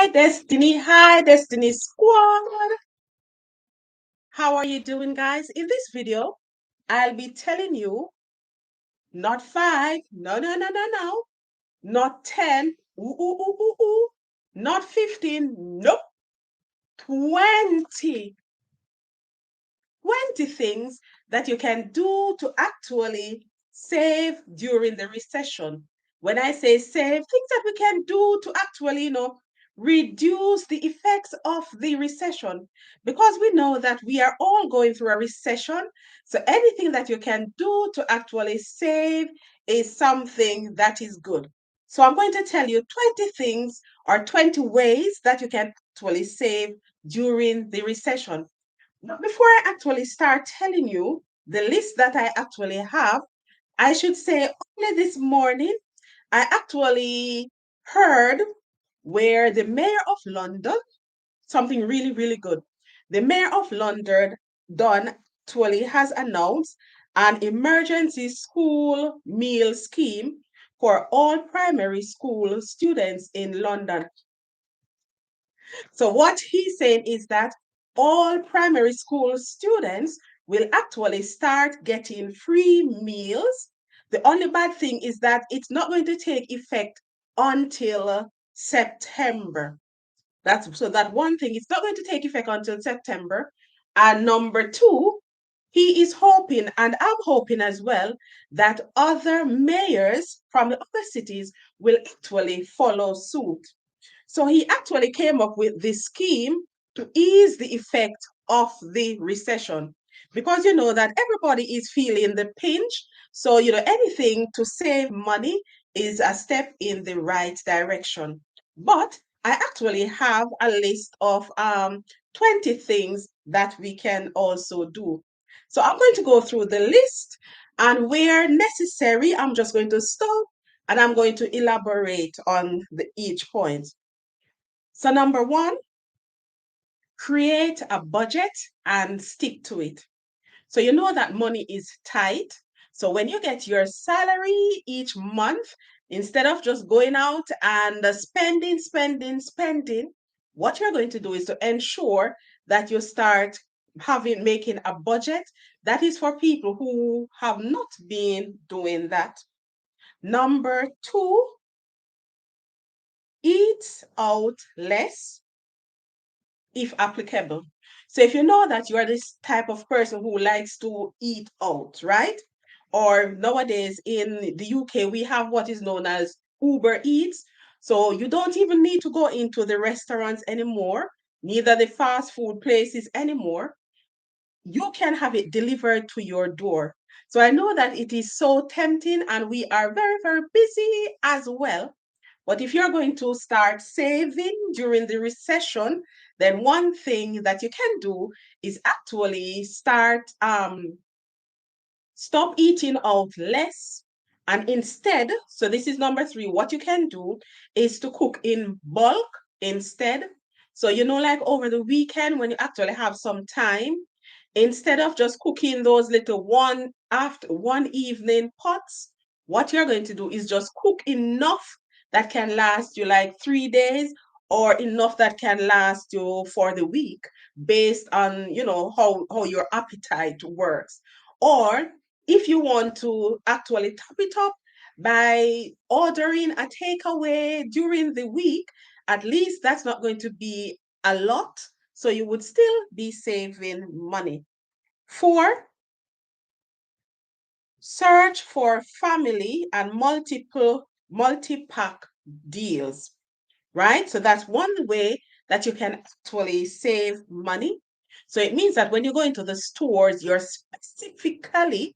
Hi Destiny Squad. How are you doing, guys? In this video, I'll be telling you not five, no, not 10, not 15, nope, 20 20 things that you can do to actually save during the recession. When I say save, things that we can do to actually, reduce the effects of the recession. Because we know that we are all going through a recession. So anything that you can do to actually save is something that is good. So I'm going to tell you 20 things or 20 ways that you can actually save during the recession. But before I actually start telling you the list that I actually have, I should say only this morning I actually heard where the mayor of London, something really, really good. The mayor of London, Don, actually has announced an emergency school meal scheme for all primary school students in London. So what he's saying is that all primary school students will actually start getting free meals. The only bad thing is that it's not going to take effect until September. That one thing, it's not going to take effect until September. And number two, he is hoping, and I'm hoping as well, that other mayors from the other cities will actually follow suit. So he actually came up with this scheme to ease the effect of the recession because you know that everybody is feeling the pinch. So, anything to save money is a step in the right direction. But I actually have a list of 20 things that we can also do. So I'm going to go through the list, and where necessary, I'm just going to stop and I'm going to elaborate on each point. So, number one, create a budget and stick to it. So, you know that money is tight. So, when you get your salary each month, instead of just going out and spending, what you're going to do is to ensure that you start making a budget that is for people who have not been doing that. Number two, eat out less if applicable. So if you know that you are this type of person who likes to eat out, right? Or nowadays in the UK, we have what is known as Uber Eats. So you don't even need to go into the restaurants anymore, neither the fast food places anymore. You can have it delivered to your door. So I know that it is so tempting and we are very, very busy as well. But if you're going to start saving during the recession, then one thing that you can do is actually stop eating out less. And instead, so this is number three, what you can do is to cook in bulk instead. So, like over the weekend when you actually have some time, instead of just cooking those little one evening pots, what you're going to do is just cook enough that can last you like 3 days or enough that can last you for the week based on how your appetite works. Or if you want to actually top it up by ordering a takeaway during the week, at least that's not going to be a lot. So you would still be saving money. Four, search for family and multi-pack deals, right? So that's one way that you can actually save money. So it means that when you go into the stores, you're specifically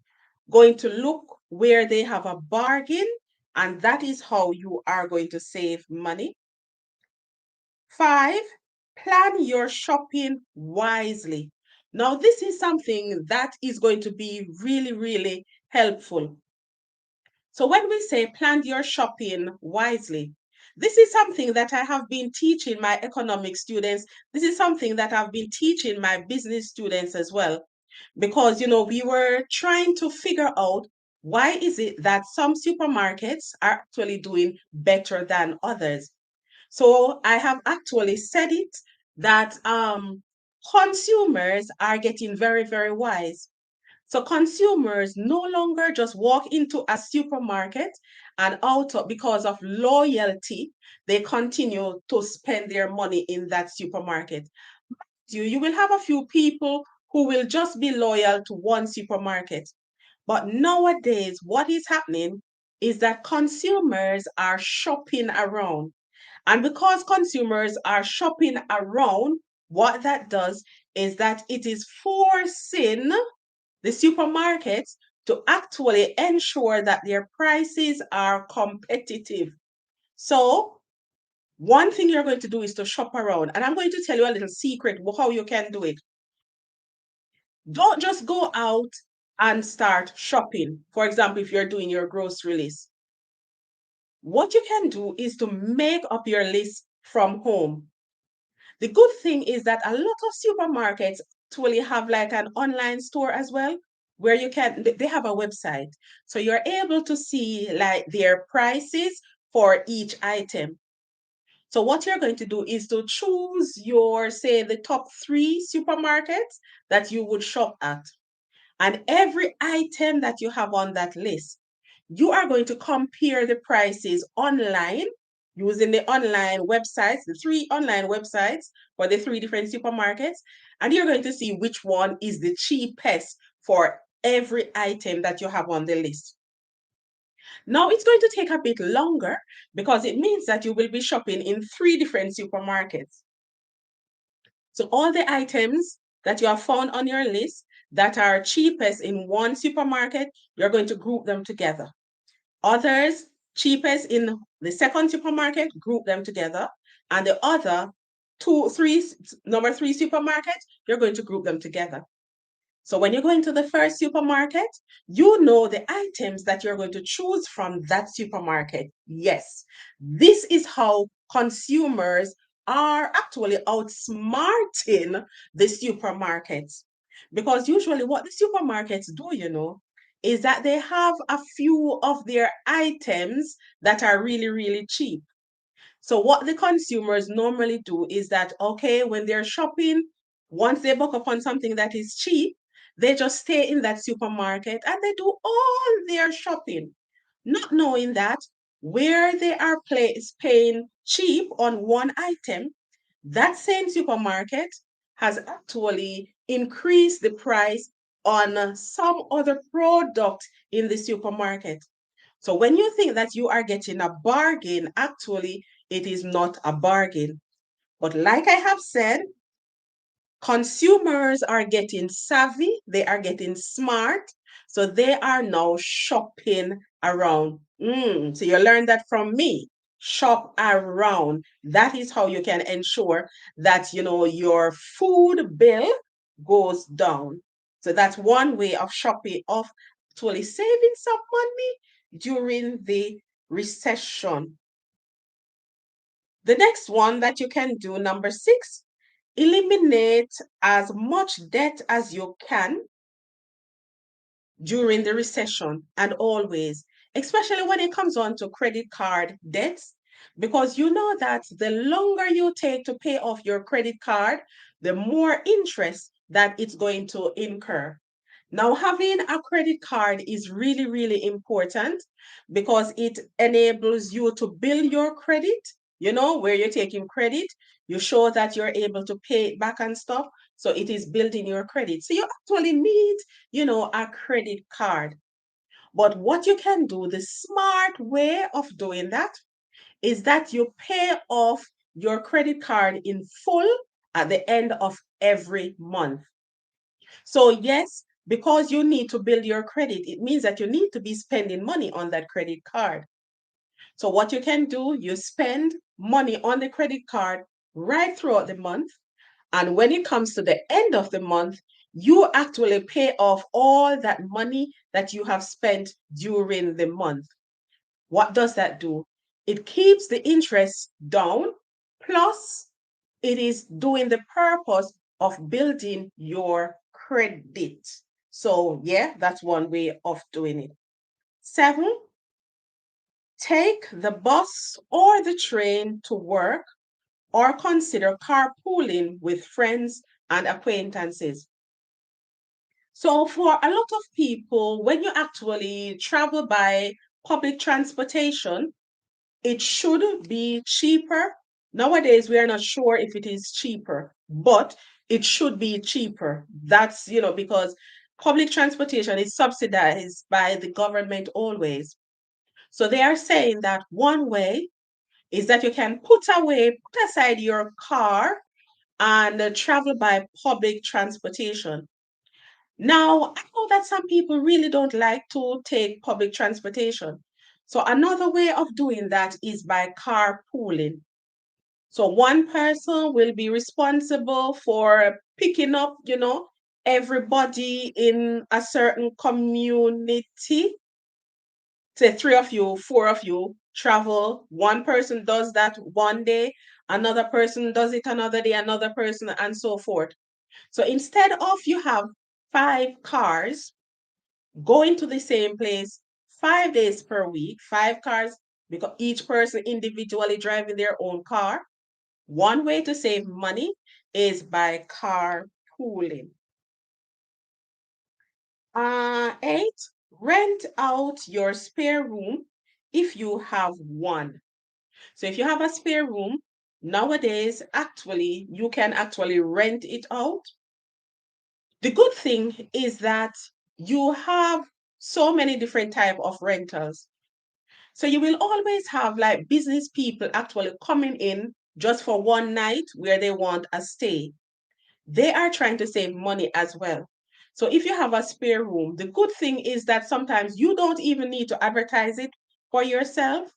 going to look where they have a bargain, and that is how you are going to save money. Five, plan your shopping wisely. Now, this is something that is going to be really, really helpful. So when we say plan your shopping wisely, this is something that I have been teaching my economic students. This is something that I've been teaching my business students as well. Because, we were trying to figure out why is it that some supermarkets are actually doing better than others. So I have actually said it that consumers are getting very, very wise. So consumers no longer just walk into a supermarket and out of, because of loyalty, they continue to spend their money in that supermarket. You will have a few people who will just be loyal to one supermarket. But nowadays, what is happening is that consumers are shopping around. And because consumers are shopping around, what that does is that it is forcing the supermarkets to actually ensure that their prices are competitive. So, one thing you're going to do is to shop around. And I'm going to tell you a little secret how you can do it. Don't just go out and start shopping. For example, if you're doing your grocery list, what you can do is to make up your list from home. The good thing is that a lot of supermarkets actually have like an online store as well, where you can, they have a website. So you're able to see like their prices for each item. So what you're going to do is to choose your, say, the top three supermarkets that you would shop at. And every item that you have on that list, you are going to compare the prices online using the online websites, the three online websites for the three different supermarkets. And you're going to see which one is the cheapest for every item that you have on the list. Now it's going to take a bit longer because it means that you will be shopping in three different supermarkets. So all the items that you have found on your list that are cheapest in one supermarket, you're going to group them together. Others cheapest in the second supermarket, group them together. And the other number three supermarket, you're going to group them together. So when you go into the first supermarket, you know the items that you're going to choose from that supermarket. Yes, this is how consumers are actually outsmarting the supermarkets. Because usually what the supermarkets do, is that they have a few of their items that are really, really cheap. So what the consumers normally do is that, okay, when they're shopping, once they buck up on something that is cheap, they just stay in that supermarket and they do all their shopping, not knowing that where they are paying cheap on one item, that same supermarket has actually increased the price on some other product in the supermarket. So when you think that you are getting a bargain, actually, it is not a bargain. But like I have said, consumers are getting savvy, they are getting smart, so they are now shopping around. So you learned that from me. Shop around. That is how you can ensure that your food bill goes down. So that's one way of shopping, of actually saving some money during the recession. The next one that you can do, number 6, eliminate as much debt as you can during the recession and always, especially when it comes on to credit card debts, because you know that the longer you take to pay off your credit card, the more interest that it's going to incur. Now, having a credit card is really, really important because it enables you to build your credit, where you're taking credit, you show that you're able to pay it back and stuff. So it is building your credit. So you actually need, a credit card. But what you can do, the smart way of doing that is that you pay off your credit card in full at the end of every month. So, yes, because you need to build your credit, it means that you need to be spending money on that credit card. So, what you can do, you spend money on the credit card right throughout the month. And when it comes to the end of the month, you actually pay off all that money that you have spent during the month. What does that do? It keeps the interest down, plus it is doing the purpose of building your credit. So, yeah, that's one way of doing it. 7, Take the bus or the train to work, or consider carpooling with friends and acquaintances. So, for a lot of people, when you actually travel by public transportation, it should be cheaper. Nowadays, we are not sure if it is cheaper, but it should be cheaper. That's, because public transportation is subsidized by the government always. So they are saying that one way is that you can put aside your car and travel by public transportation. Now, I know that some people really don't like to take public transportation. So another way of doing that is by carpooling. So one person will be responsible for picking up, everybody in a certain community. Say three of you, four of you travel. One person does that one day, another person does it another day, another person, and so forth. So instead of you have 5 cars going to the same place 5 days per week, 5 cars, because each person individually driving their own car. One way to save money is by carpooling. 8, rent out your spare room if you have one. So if you have a spare room, nowadays, actually, you can actually rent it out. The good thing is that you have so many different type of rentals. So you will always have like business people actually coming in just for one night where they want a stay. They are trying to save money as well. So if you have a spare room, the good thing is that sometimes you don't even need to advertise it for yourself.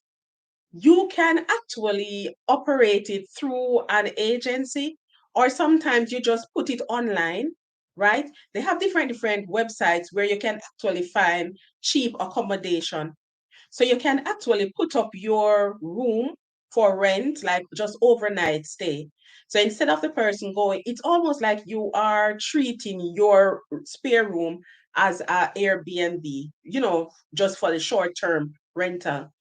You can actually operate it through an agency, or sometimes you just put it online, right? They have different websites where you can actually find cheap accommodation. So you can actually put up your room for rent, like just overnight stay. So instead of the person going, it's almost like you are treating your spare room as a Airbnb, just for the short term rental.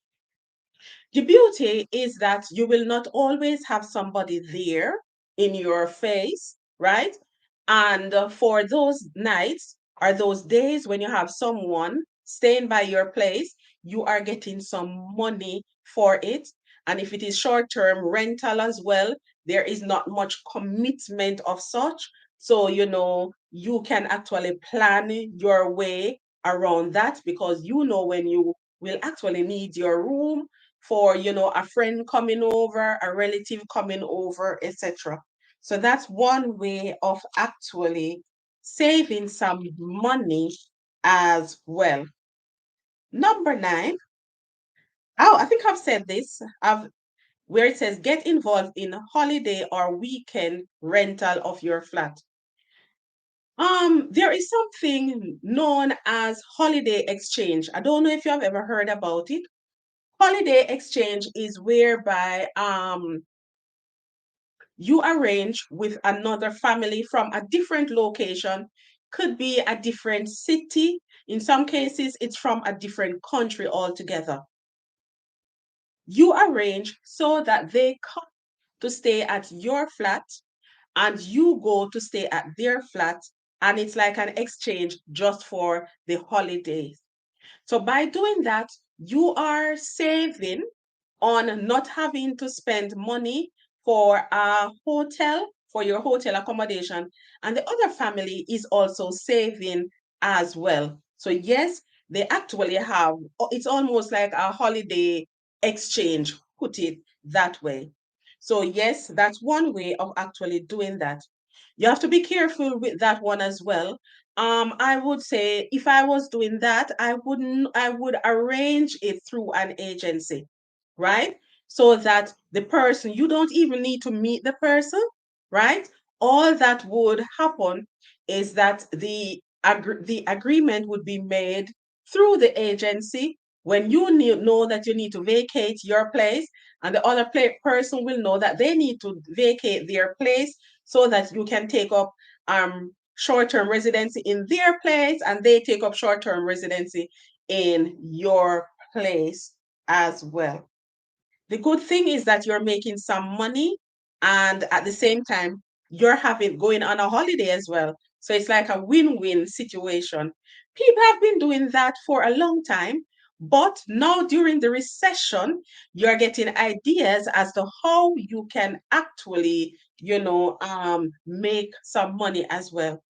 The beauty is that you will not always have somebody there in your face, right? And for those nights or those days when you have someone staying by your place, you are getting some money for it. And if it is short term rental as well, there is not much commitment of such. So, you can actually plan your way around that, because you know when you will actually need your room for a friend coming over, a relative coming over, etc. So that's one way of actually saving some money as well. Number 9, oh, I think I've said this, where it says get involved in holiday or weekend rental of your flat. There is something known as holiday exchange. I don't know if you have ever heard about it. Holiday exchange is whereby you arrange with another family from a different location, could be a different city. In some cases, it's from a different country altogether. You arrange so that they come to stay at your flat and you go to stay at their flat, and it's like an exchange just for the holidays. So by doing that, you are saving on not having to spend money for a hotel, for your hotel accommodation. And the other family is also saving as well. So, yes, they actually have, it's almost like a holiday exchange, put it that way. So, yes, that's one way of actually doing that. You have to be careful with that one as well. I would say if I was doing that, I would arrange it through an agency, right? So that the person, you don't even need to meet the person, right? All that would happen is that the agreement would be made through the agency when you know that you need to vacate your place, and the other person will know that they need to vacate their place so that you can take up short-term residency in their place, and they take up short-term residency in your place as well. The good thing is that you're making some money and at the same time you're having going on a holiday as well. So it's like a win-win situation. People have been doing that for a long time, but now during the recession, you're getting ideas as to how you can actually, make some money as well.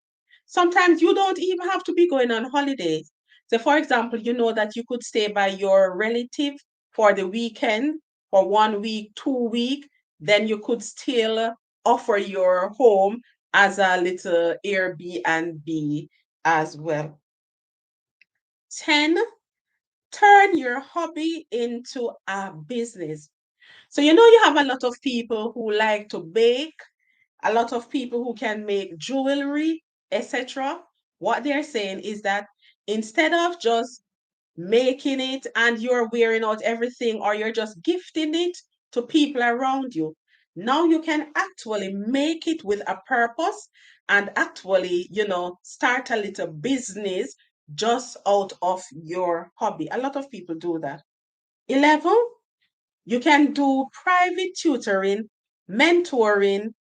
Sometimes you don't even have to be going on holidays. So, for example, you know that you could stay by your relative for the weekend, for 1 week, 2 week, then you could still offer your home as a little Airbnb as well. 10, turn your hobby into a business. So, you have a lot of people who like to bake, a lot of people who can make jewelry, etc. What they're saying is that instead of just making it and you're wearing out everything or you're just gifting it to people around you, now you can actually make it with a purpose and actually, start a little business just out of your hobby. A lot of people do that. 11, you can do private tutoring, mentoring,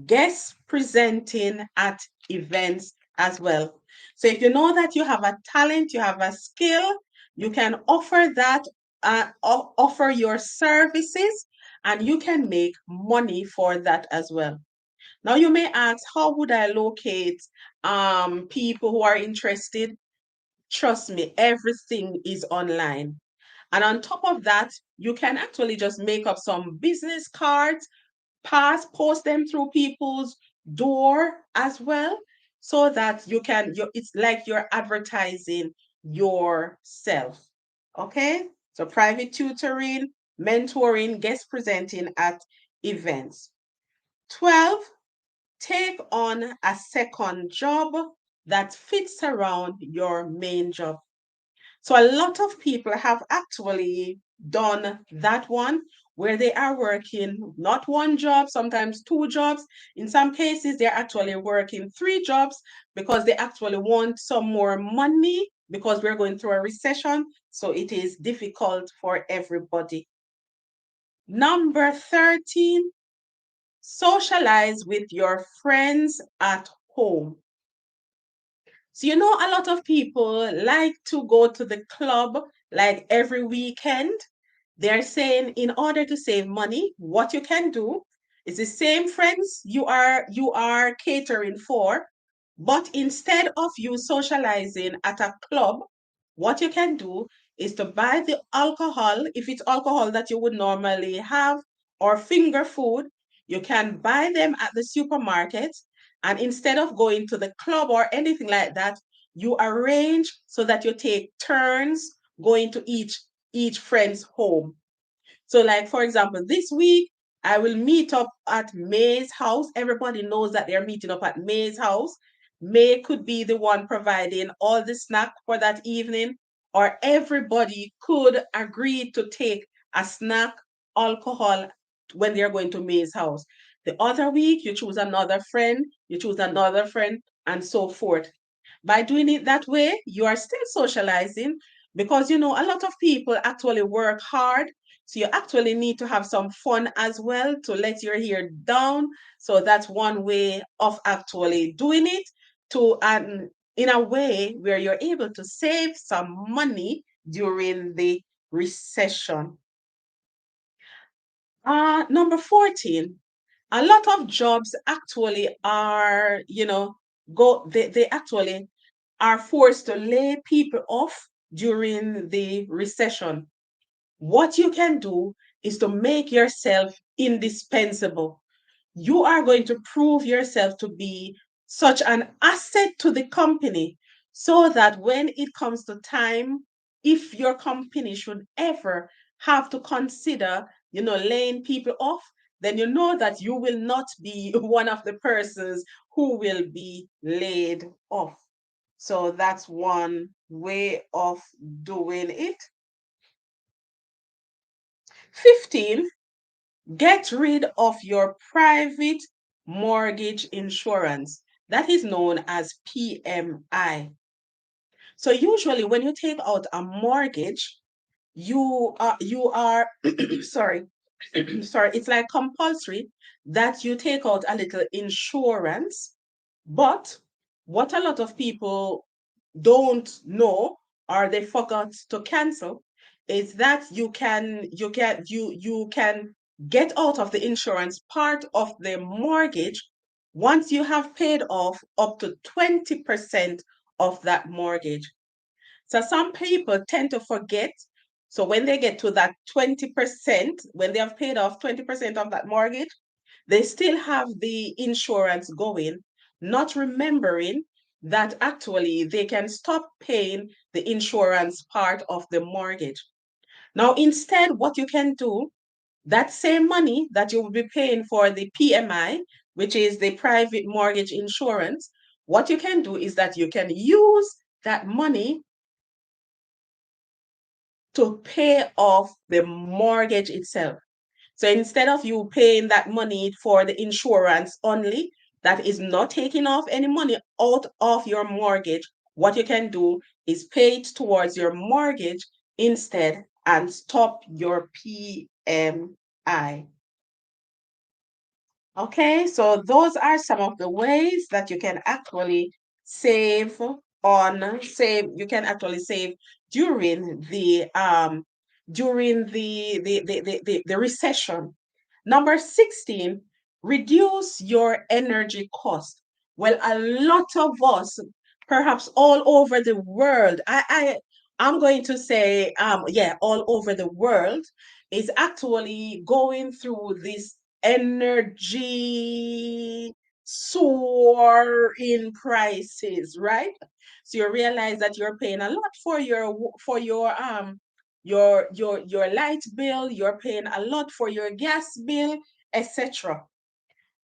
guest presenting at events as well. So if you know that you have a talent, you have a skill, you can offer that, offer your services, and you can make money for that as well. Now you may ask, how would I locate people who are interested? Trust me, everything is online. And on top of that, you can actually just make up some business cards, post them through people's door as well, so that it's like you're advertising yourself. Okay? So private tutoring, mentoring, guest presenting at events. 12, take on a second job that fits around your main job. So a lot of people have actually done that one where they are working not one job, sometimes two jobs. In some cases, they're actually working three jobs because they actually want some more money because we're going through a recession. So it is difficult for everybody. Number 13, socialize with your friends at home. So, a lot of people like to go to the club like every weekend. They're saying in order to save money, what you can do is the same friends you are catering for, but instead of you socializing at a club, what you can do is to buy the alcohol, if it's alcohol that you would normally have, or finger food, you can buy them at the supermarket. And instead of going to the club or anything like that, you arrange so that you take turns going to each friend's home. So, like for example, this week I will meet up at May's house. Everybody knows that they're meeting up at May's house. May could be the one providing all the snack for that evening, or everybody could agree to take a snack, alcohol when they're going to May's house. The other week, you choose another friend, and so forth. By doing it that way, you are still socializing because a lot of people actually work hard. So you actually need to have some fun as well to let your hair down. So that's one way of actually doing it to in a way where you're able to save some money during the recession. Number 14, a lot of jobs actually are, they actually are forced to lay people off during the recession. What you can do is to make yourself indispensable. You are going to prove yourself to be such an asset to the company so that when it comes to time, if your company should ever have to consider, laying people off, then you know that you will not be one of the persons who will be laid off. So that's one way of doing it. 15, get rid of your private mortgage insurance. That is known as PMI. So usually when you take out a mortgage, you are sorry, sorry, it's like compulsory that you take out a little insurance. But what a lot of people don't know, or they forgot to cancel, is that you can get out of the insurance part of the mortgage once you have paid off up to 20% of that mortgage. So some people tend to forget. So when they get to that 20%, when they have paid off 20% of that mortgage, they still have the insurance going, not remembering that actually they can stop paying the insurance part of the mortgage. Now, instead, what you can do, that same money that you will be paying for the PMI, which is the private mortgage insurance, what you can do is that you can use that money to pay off the mortgage itself. So instead of you paying that money for the insurance only, that is not taking off any money out of your mortgage, what you can do is pay it towards your mortgage instead and stop your PMI. Okay, so those are some of the ways that you can actually save you can actually save during the recession. Number 16, reduce your energy cost. Well, a lot of us, perhaps all over the world, I'm going to say, yeah, all over the world, is actually going through this energy soaring prices, right? So you realize that you're paying a lot for your light bill, you're paying a lot for your gas bill, etc.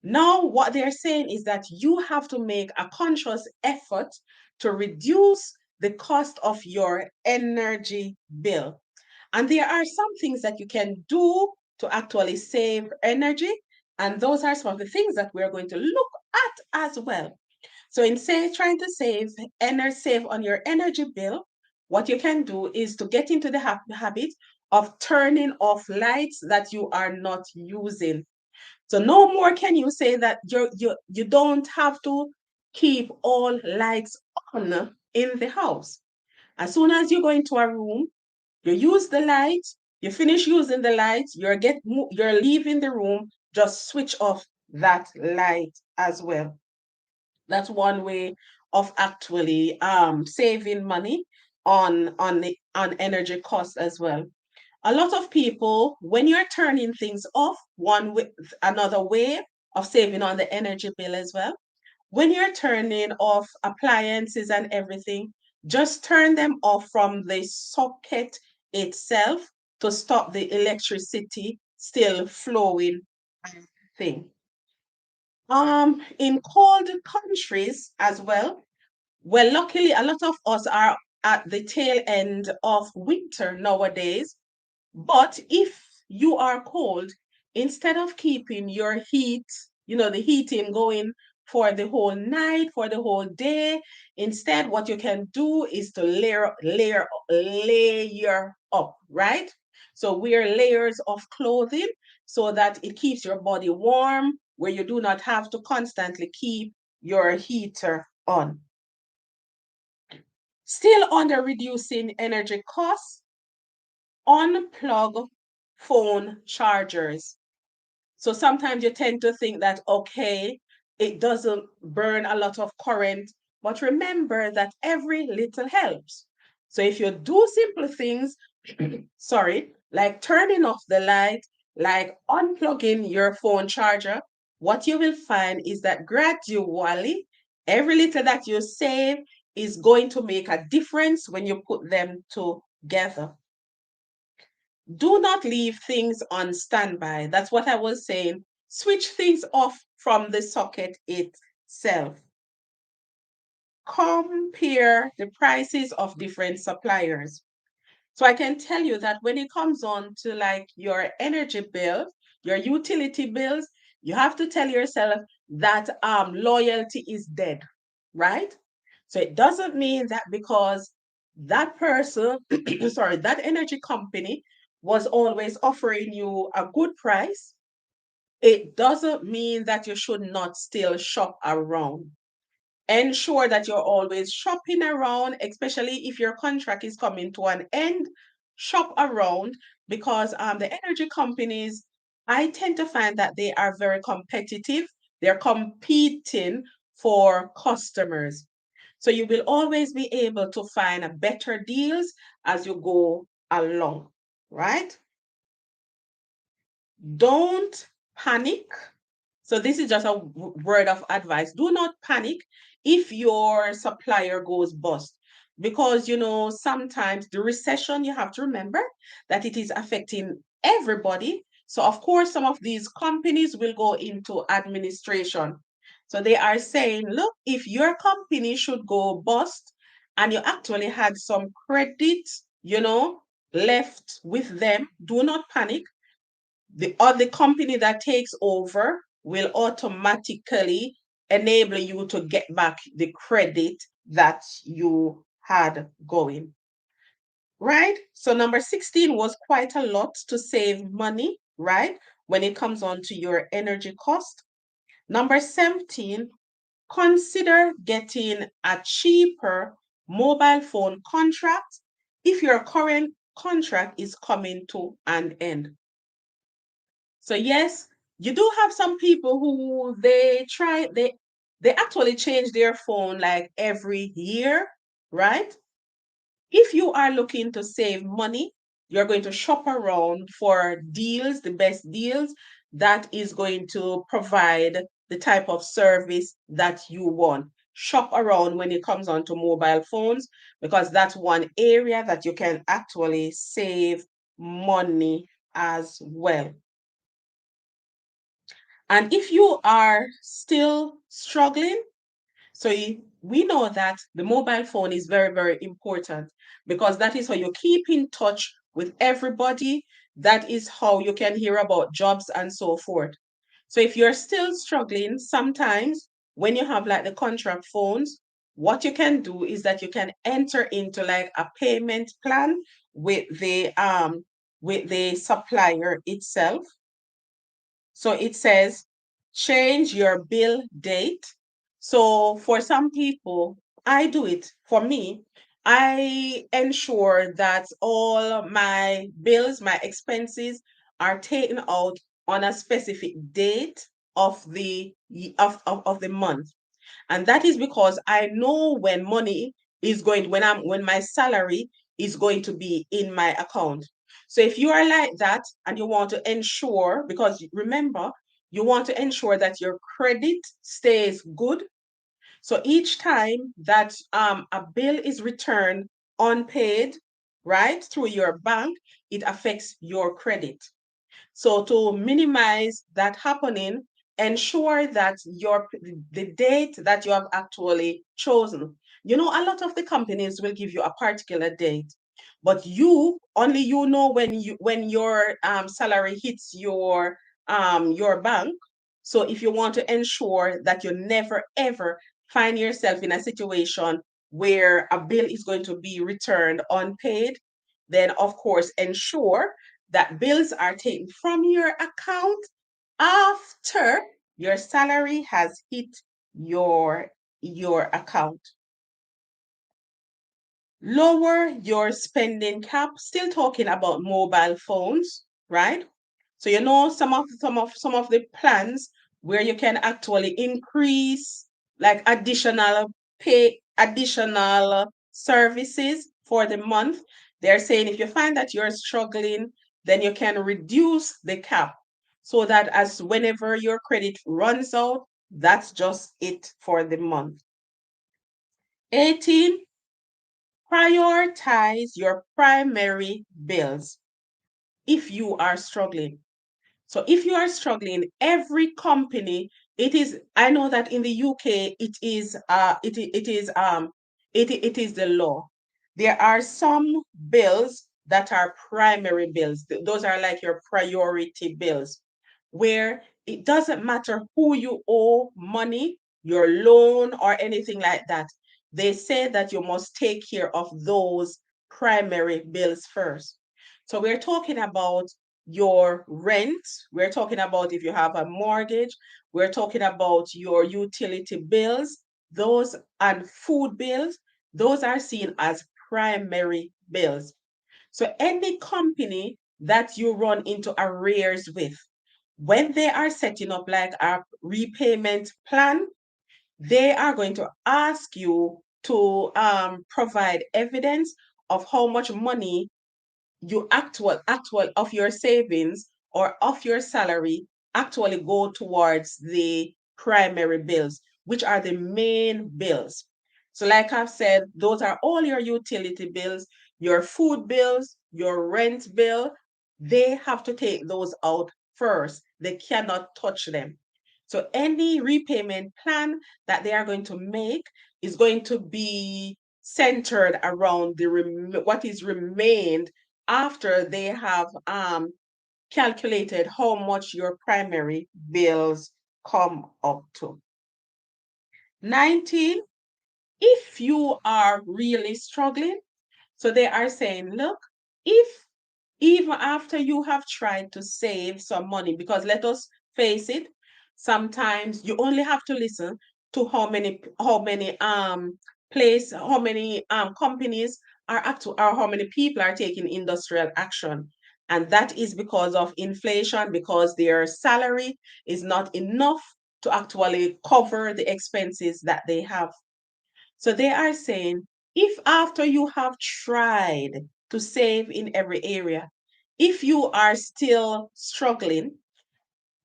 Now, what they're saying is that you have to make a conscious effort to reduce the cost of your energy bill. And there are some things that you can do to actually save energy. And those are some of the things that we're going to look at as well. So in trying to save on your energy bill, what you can do is to get into the habit of turning off lights that you are not using. So no more can you say that you don't have to keep all lights on in the house. As soon as you go into a room, you use the light, you finish using the light, you're leaving the room, just switch off that light as well. That's one way of actually saving money on energy costs as well. A lot of people, when you're turning things off, another way of saving on the energy bill as well, when you're turning off appliances and everything, just turn them off from the socket itself to stop the electricity still flowing thing. In cold countries as well, well, luckily a lot of us are at the tail end of winter nowadays. But if you are cold, instead of keeping your heat, the heating going for the whole night, for the whole day, instead what you can do is to layer up, right? So wear layers of clothing so that it keeps your body warm, where you do not have to constantly keep your heater on. Still under reducing energy costs, unplug phone chargers. So sometimes you tend to think that, okay, it doesn't burn a lot of current, but remember that every little helps. So if you do simple things, sorry, like turning off the light, like unplugging your phone charger, what you will find is that gradually, every little that you save is going to make a difference when you put them together. Do not leave things on standby. That's what I was saying. Switch things off from the socket itself. Compare the prices of different suppliers. So I can tell you that when it comes on to like your energy bill, your utility bills, you have to tell yourself that loyalty is dead, right? So it doesn't mean that because that person, sorry, that energy company was always offering you a good price, it doesn't mean that you should not still shop around. Ensure that you're always shopping around, especially if your contract is coming to an end. Shop around because the energy companies, I tend to find that they are very competitive. They're competing for customers. So you will always be able to find better deals as you go along, right? Don't panic. So this is just a word of advice. Do not panic if your supplier goes bust. Because, sometimes the recession, you have to remember that it is affecting everybody. So, of course, some of these companies will go into administration. So they are saying, look, if your company should go bust and you actually had some credit, left with them, do not panic. The company that takes over will automatically enable you to get back the credit that you had going. Right? So number 16 was quite a lot to save money, right? When it comes on to your energy cost. Number 17, consider getting a cheaper mobile phone contract if your current contract is coming to an end. So yes, you do have some people who they actually change their phone like every year, right? If you are looking to save money, you're going to shop around for deals, the best deals that is going to provide the type of service that you want. Shop around when it comes on to mobile phones because that's one area that you can actually save money as well. And if you are still struggling, we know that the mobile phone is very, very important because that is how you keep in touch with everybody. That is how you can hear about jobs and so forth. So if you're still struggling, sometimes when you have like the contract phones, what you can do is that you can enter into like a payment plan with the supplier itself. So it says change your bill date. So for some people, I do it. For me, I ensure that all my bills, my expenses are taken out on a specific date of the month. And that is because I know when money is going, when my salary is going to be in my account. So if you are like that and you want to ensure, because remember, you want to ensure that your credit stays good. So each time that a bill is returned unpaid, right, through your bank, it affects your credit. So to minimize that happening, ensure that the date that you have actually chosen. A lot of the companies will give you a particular date, but you know when your salary hits your bank. So if you want to ensure that you never ever find yourself in a situation where a bill is going to be returned unpaid, then of course ensure that bills are taken from your account after your salary has hit your account. Lower your spending cap. Still talking about mobile phones, right? So some of the plans where you can actually increase like additional services for the month. They're saying if you find that you're struggling, then you can reduce the cap so that as whenever your credit runs out, that's just it for the month. 18, prioritize your primary bills if you are struggling. So if you are struggling, every company, I know that in the UK it is the law. There are some bills that are primary bills. Those are like your priority bills, where it doesn't matter who you owe money, your loan or anything like that. they say that you must take care of those primary bills first. So we're talking about your rent, we're talking about if you have a mortgage, we're talking about your utility bills, those and food bills, those are seen as primary bills. So any company that you run into arrears with, when they are setting up like a repayment plan, they are going to ask you to provide evidence of how much money you actual of your savings or of your salary actually go towards the primary bills, which are the main bills. So like I've said, those are all your utility bills, your food bills, your rent bill. They have to take those out first. They cannot touch them. So any repayment plan that they are going to make is going to be centered around what is remained after they have calculated how much your primary bills come up to. 19, if you are really struggling, so they are saying, look, if even after you have tried to save some money, because let us face it, sometimes you only have to listen to how many companies are up to, or how many people are taking industrial action. And that is because of inflation, because their salary is not enough to actually cover the expenses that they have. So they are saying, if after you have tried to save in every area, if you are still struggling,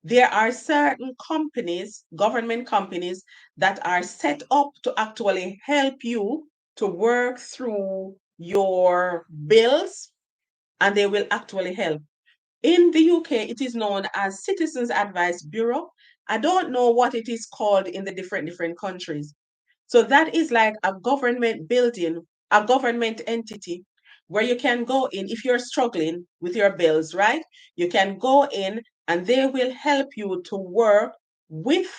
there are certain companies, government companies, that are set up to actually help you to work through your bills, and they will actually help. In the UK, it is known as Citizens Advice Bureau. I don't know what it is called in the different countries. So that is like a government building, a government entity where you can go in if you're struggling with your bills, right? You can go in and they will help you to work with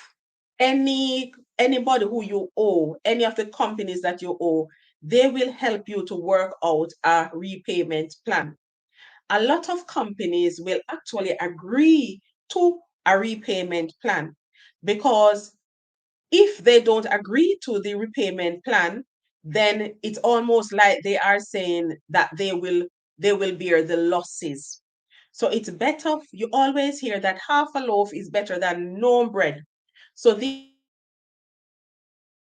anybody who you owe, any of the companies that you owe. They will help you to work out a repayment plan. A lot of companies will actually agree to a repayment plan because if they don't agree to the repayment plan, then it's almost like they are saying that they will bear the losses. So it's better, you always hear that half a loaf is better than no bread. So the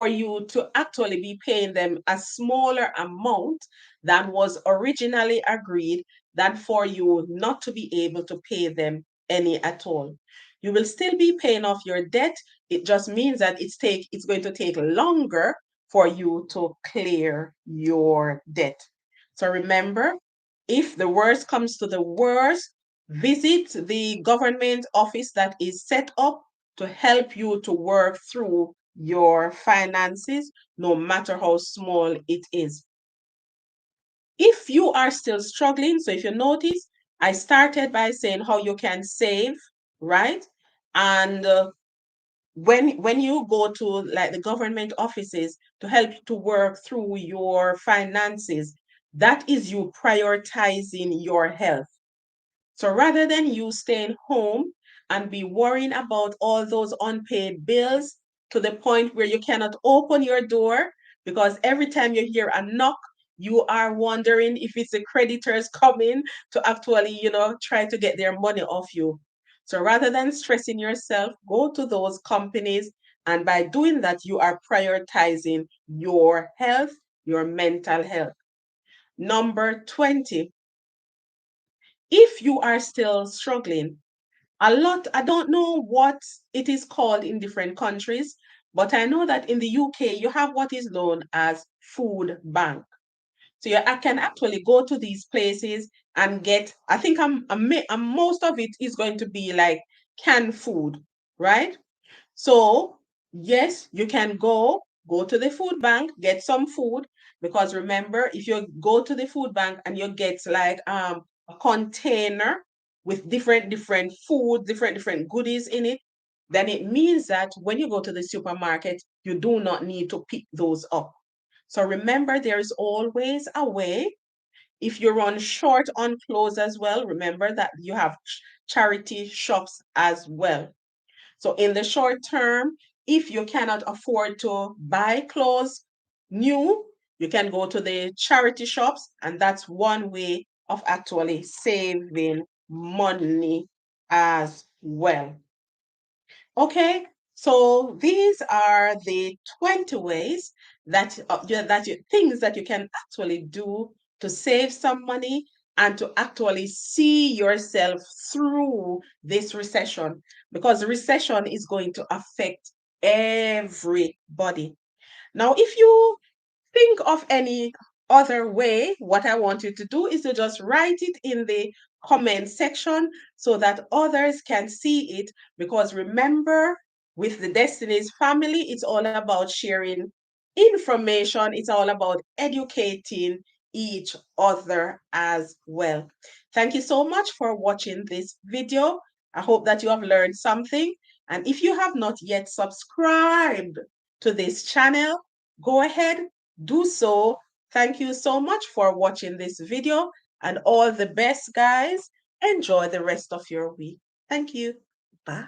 for you to actually be paying them a smaller amount than was originally agreed than for you not to be able to pay them any at all. You will still be paying off your debt. It just means that it's going to take longer for you to clear your debt. So remember, if the worst comes to the worst, visit the government office that is set up to help you to work through your finances, no matter how small it is. If you are still struggling, so if you notice, I started by saying how you can save, right? And when you go to like the government offices to help you to work through your finances, that is you prioritizing your health. So rather than you staying home and be worrying about all those unpaid bills to the point where you cannot open your door because every time you hear a knock, you are wondering if it's the creditors coming to actually, try to get their money off you. So rather than stressing yourself, go to those companies. And by doing that, you are prioritizing your health, your mental health. Number 20, if you are still struggling, I don't know what it is called in different countries, but I know that in the UK, you have what is known as food bank. So I can actually go to these places and get, I think most of it is going to be like canned food, right? So, yes, you can go to the food bank, get some food, because remember, if you go to the food bank and you get like a container with different food, different goodies in it, then it means that when you go to the supermarket, you do not need to pick those up. So remember, there is always a way. If you run short on clothes as well, remember that you have charity shops as well. So in the short term, if you cannot afford to buy clothes new, you can go to the charity shops, and that's one way of actually saving money as well. Okay, so these are the 20 ways that things that you can actually do to save some money and to actually see yourself through this recession, because the recession is going to affect everybody. Now, if you think of any other way, what I want you to do is to just write it in the comment section so that others can see it. Because remember, with the Destiny's family, it's all about sharing information, it's all about educating each other as well. Thank you so much for watching this video. I hope that you have learned something. And if you have not yet subscribed to this channel, go ahead, do so. Thank you so much for watching this video, and all the best, guys. Enjoy the rest of your week. Thank you. Bye.